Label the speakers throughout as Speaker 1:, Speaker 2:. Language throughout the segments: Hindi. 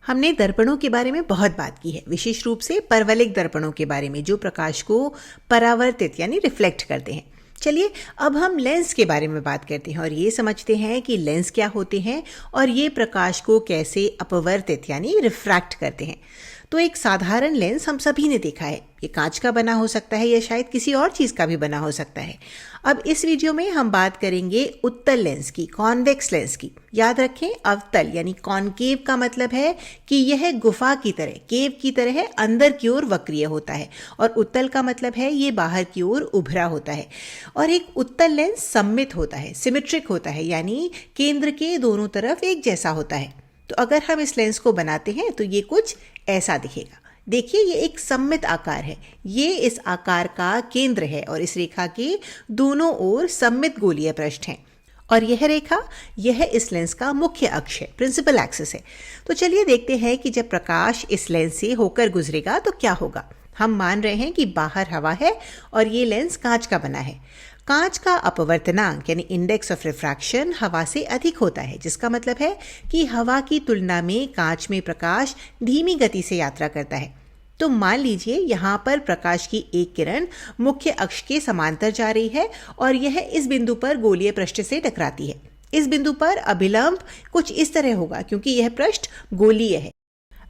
Speaker 1: हमने दर्पणों के बारे में बहुत बात की है, विशेष रूप से परवलयिक दर्पणों के बारे में जो प्रकाश को परावर्तित यानी रिफ्लेक्ट करते हैं। चलिए अब हम लेंस के बारे में बात करते हैं और ये समझते हैं कि लेंस क्या होते हैं और ये प्रकाश को कैसे अपवर्तित यानी रिफ्रैक्ट करते हैं। तो एक साधारण लेंस हम सभी ने देखा है, ये कांच का बना हो सकता है या शायद किसी और चीज का भी बना हो सकता है। अब इस वीडियो में हम बात करेंगे उत्तल लेंस की, कॉन्वेक्स लेंस की। याद रखें, अवतल यानी कॉनकेव का मतलब है कि यह गुफा की तरह, केव की तरह अंदर की ओर वक्रीय होता है, और उत्तल का मतलब है ये बाहर की ओर उभरा होता है। और एक उत्तल लेंस सममित होता है, सिमेट्रिक होता है, यानी केंद्र के दोनों तरफ एक जैसा होता है। तो अगर हम इस लेंस को बनाते हैं तो ये कुछ ऐसा दिखेगा। देखिए, ये एक सममित आकार है, ये इस आकार का केंद्र है और इस रेखा के दोनों ओर सममित गोलीय पृष्ठ हैं। और यह रेखा, यह इस लेंस का मुख्य अक्ष है, प्रिंसिपल एक्सिस है। तो चलिए देखते हैं कि जब प्रकाश इस लेंस से होकर गुजरेगा तो क्या होगा। हम मान रहे हैं कि बाहर हवा है और ये लेंस कांच का बना है। कांच का अपवर्तनांक यानी इंडेक्स ऑफ रिफ्रैक्शन हवा से अधिक होता है, जिसका मतलब है कि हवा की तुलना में कांच में प्रकाश धीमी गति से यात्रा करता है। तो मान लीजिए यहाँ पर प्रकाश की एक किरण मुख्य अक्ष के समांतर जा रही है और यह इस बिंदु पर गोलीय पृष्ठ से टकराती है। इस बिंदु पर अभिलंब कुछ इस तरह होगा क्योंकि यह पृष्ठ गोलीय है।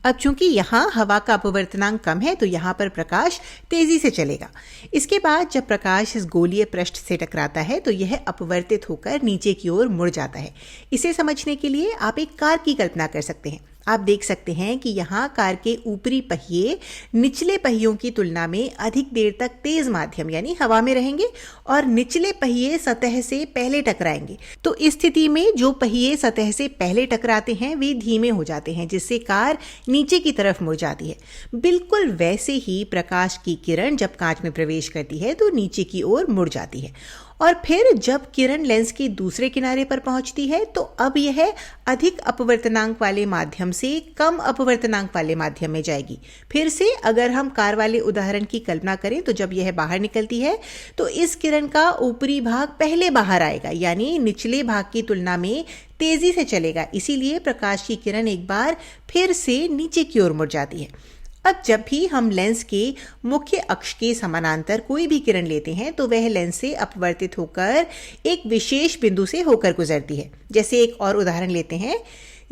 Speaker 1: अब चूंकि यहाँ हवा का अपवर्तनांक कम है तो यहाँ पर प्रकाश तेजी से चलेगा। इसके बाद जब प्रकाश इस गोलीय पृष्ठ से टकराता है तो यह अपवर्तित होकर नीचे की ओर मुड़ जाता है। इसे समझने के लिए आप एक कार की कल्पना कर सकते हैं। आप देख सकते हैं कि यहाँ कार के ऊपरी पहिए निचले पहियों की तुलना में अधिक देर तक तेज माध्यम यानी हवा में रहेंगे और निचले पहिए सतह से पहले टकराएंगे। तो इस स्थिति में जो पहिए सतह से पहले टकराते हैं वे धीमे हो जाते हैं, जिससे कार नीचे की तरफ मुड़ जाती है। बिल्कुल वैसे ही प्रकाश की किरण जब कांच में प्रवेश करती है तो नीचे की ओर मुड़ जाती है और फिर जब किरण लेंस के दूसरे किनारे पर पहुंचती है तो अब यह अधिक अपवर्तनांक वाले माध्यम से कम अपवर्तनांक वाले माध्यम में जाएगी। फिर से अगर हम कार वाले उदाहरण की कल्पना करें तो जब यह बाहर निकलती है तो इस किरण का ऊपरी भाग पहले बाहर आएगा, यानी निचले भाग की तुलना में तेजी से चलेगा। इसीलिए प्रकाश की किरण एक बार फिर से नीचे की ओर मुड़ जाती है। अब जब भी हम लेंस के मुख्य अक्ष के समानांतर कोई भी किरण लेते हैं तो वह लेंस से अपवर्तित होकर एक विशेष बिंदु से होकर गुजरती है। जैसे एक और उदाहरण लेते हैं,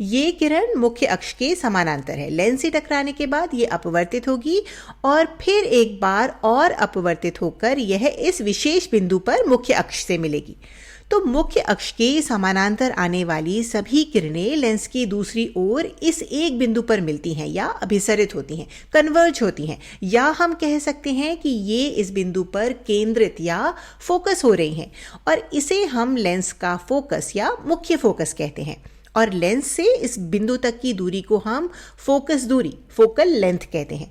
Speaker 1: ये किरण मुख्य अक्ष के समानांतर है, लेंस से टकराने के बाद ये अपवर्तित होगी और फिर एक बार और अपवर्तित होकर यह इस विशेष बिंदु पर मुख्य अक्ष से मिलेगी। तो मुख्य अक्ष के समानांतर आने वाली सभी किरणें लेंस की दूसरी ओर इस एक बिंदु पर मिलती हैं या अभिसरित होती हैं, कन्वर्ज होती हैं, या हम कह सकते हैं कि ये इस बिंदु पर केंद्रित या फोकस हो रही हैं और इसे हम लेंस का फोकस या मुख्य फोकस कहते हैं। और लेंस से इस बिंदु तक की दूरी को हम फोकस दूरी, फोकल लेंथ कहते हैं।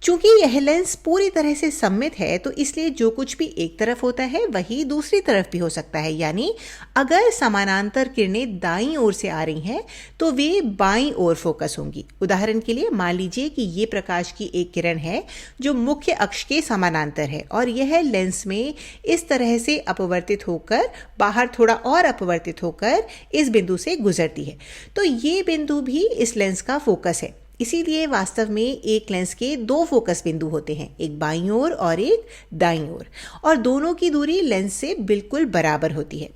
Speaker 1: चूंकि यह लेंस पूरी तरह से सममित है तो इसलिए जो कुछ भी एक तरफ होता है वही दूसरी तरफ भी हो सकता है, यानी अगर समानांतर किरणें दाईं ओर से आ रही हैं तो वे बाईं ओर फोकस होंगी। उदाहरण के लिए मान लीजिए कि ये प्रकाश की एक किरण है जो मुख्य अक्ष के समानांतर है और यह लेंस में इस तरह से अपवर्तित होकर बाहर थोड़ा और अपवर्तित होकर इस बिंदु से गुजरती है। तो ये बिंदु भी इस लेंस का फोकस है। इसीलिए वास्तव में एक लेंस के दो फोकस बिंदु होते हैं, एक बाईं ओर और एक दाईं ओर, और दोनों की दूरी लेंस से बिल्कुल बराबर होती है।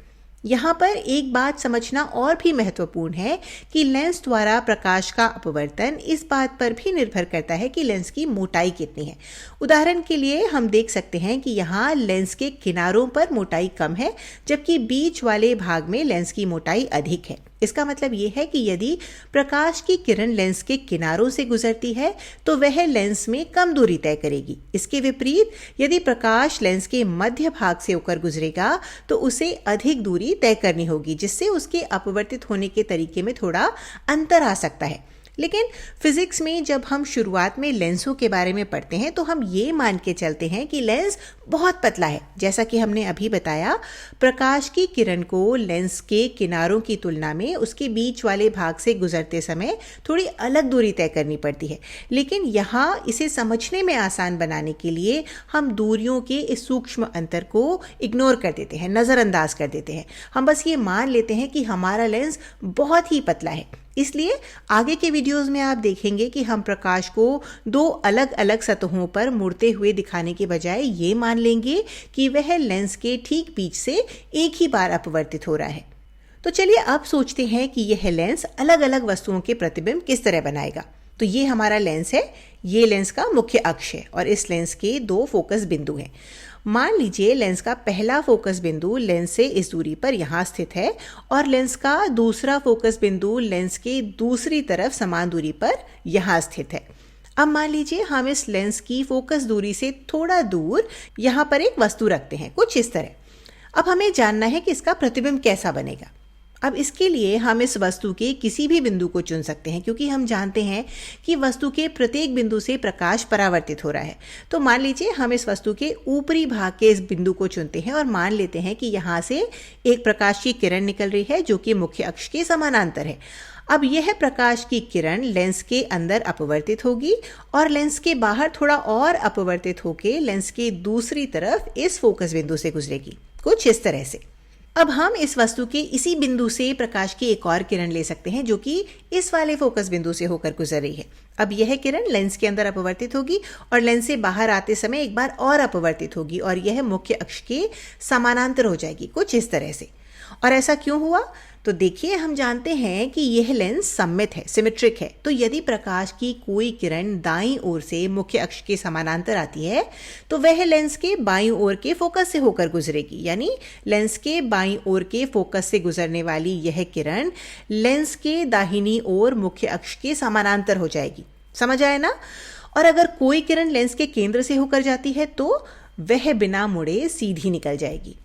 Speaker 1: यहाँ पर एक बात समझना और भी महत्वपूर्ण है कि लेंस द्वारा प्रकाश का अपवर्तन इस बात पर भी निर्भर करता है कि लेंस की मोटाई कितनी है। उदाहरण के लिए हम देख सकते हैं कि यहाँ लेंस के किनारों पर मोटाई कम है जबकि बीच वाले भाग में लेंस की मोटाई अधिक है। इसका मतलब ये है कि यदि प्रकाश की किरण लेंस के किनारों से गुजरती है तो वह लेंस में कम दूरी तय करेगी। इसके विपरीत यदि प्रकाश लेंस के मध्य भाग से होकर गुजरेगा तो उसे अधिक दूरी तय करनी होगी, जिससे उसके अपवर्तित होने के तरीके में थोड़ा अंतर आ सकता है। लेकिन फिजिक्स में जब हम शुरुआत में लेंसों के बारे में पढ़ते हैं तो हम ये मान के चलते हैं कि लेंस बहुत पतला है। जैसा कि हमने अभी बताया, प्रकाश की किरण को लेंस के किनारों की तुलना में उसके बीच वाले भाग से गुजरते समय थोड़ी अलग दूरी तय करनी पड़ती है। लेकिन यहाँ इसे समझने में आसान बनाने के लिए हम दूरियों के इस सूक्ष्म अंतर को इग्नोर कर देते हैं, नज़रअंदाज कर देते हैं। हम बस ये मान लेते हैं कि हमारा लेंस बहुत ही पतला है। इसलिए आगे के वीडियोस में आप देखेंगे कि हम प्रकाश को दो अलग अलग सतहों पर मुड़ते हुए दिखाने के बजाय ये मान लेंगे कि वह लेंस के ठीक बीच से एक ही बार अपवर्तित हो रहा है। तो चलिए अब सोचते हैं कि यह लेंस अलग अलग वस्तुओं के प्रतिबिंब किस तरह बनाएगा। तो ये हमारा लेंस है, ये लेंस का मुख्य अक्ष है और इस लेंस के दो फोकस बिंदु हैं। मान लीजिए लेंस का पहला फोकस बिंदु लेंस से इस दूरी पर यहाँ स्थित है और लेंस का दूसरा फोकस बिंदु लेंस के दूसरी तरफ समान दूरी पर यहाँ स्थित है। अब मान लीजिए हम इस लेंस की फोकस दूरी से थोड़ा दूर यहाँ पर एक वस्तु रखते हैं, कुछ इस तरह। अब हमें जानना है कि इसका प्रतिबिंब कैसा बनेगा। अब इसके लिए हम इस वस्तु के किसी भी बिंदु को चुन सकते हैं, क्योंकि हम जानते हैं कि वस्तु के प्रत्येक बिंदु से प्रकाश परावर्तित हो रहा है। तो मान लीजिए हम इस वस्तु के ऊपरी भाग के इस बिंदु को चुनते हैं और मान लेते हैं कि यहाँ से एक प्रकाश की किरण निकल रही है जो कि मुख्य अक्ष के समानांतर है। अब यह प्रकाश की किरण लेंस के अंदर अपवर्तित होगी और लेंस के बाहर थोड़ा और अपवर्तित होकर लेंस के दूसरी तरफ इस फोकस बिंदु से गुजरेगी, कुछ इस तरह से। अब हम इस वस्तु के इसी बिंदु से प्रकाश की एक और किरण ले सकते हैं जो कि इस वाले फोकस बिंदु से होकर गुजर रही है। अब यह किरण लेंस के अंदर अपवर्तित होगी और लेंस से बाहर आते समय एक बार और अपवर्तित होगी और यह मुख्य अक्ष के समानांतर हो जाएगी, कुछ इस तरह से। और ऐसा क्यों हुआ? तो देखिए, हम जानते हैं कि यह लेंस सममित है, सिमेट्रिक है। तो यदि प्रकाश की कोई किरण दाईं ओर से मुख्य अक्ष के समानांतर आती है तो वह लेंस के बाईं ओर के फोकस से होकर गुजरेगी, यानी लेंस के बाईं ओर के फोकस से गुजरने वाली यह किरण लेंस के दाहिनी ओर मुख्य अक्ष के समानांतर हो जाएगी। समझ आया ना? और अगर कोई किरण लेंस के केंद्र से होकर जाती है तो वह बिना मुड़े सीधी निकल जाएगी।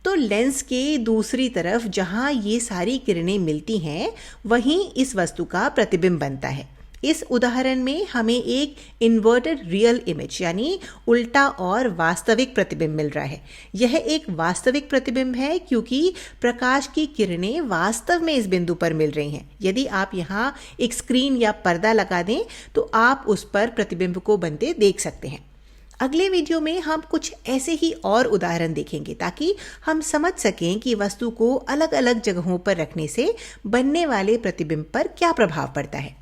Speaker 1: तो लेंस के दूसरी तरफ जहां ये सारी किरणें मिलती हैं वहीं इस वस्तु का प्रतिबिंब बनता है। इस उदाहरण में हमें एक इन्वर्टेड रियल इमेज यानी उल्टा और वास्तविक प्रतिबिंब मिल रहा है। यह एक वास्तविक प्रतिबिंब है क्योंकि प्रकाश की किरणें वास्तव में इस बिंदु पर मिल रही हैं। यदि आप यहाँ एक स्क्रीन या पर्दा लगा दें तो आप उस पर प्रतिबिंब को बनते देख सकते हैं। अगले वीडियो में हम कुछ ऐसे ही और उदाहरण देखेंगे ताकि हम समझ सकें कि वस्तु को अलग अलग जगहों पर रखने से बनने वाले प्रतिबिंब पर क्या प्रभाव पड़ता है।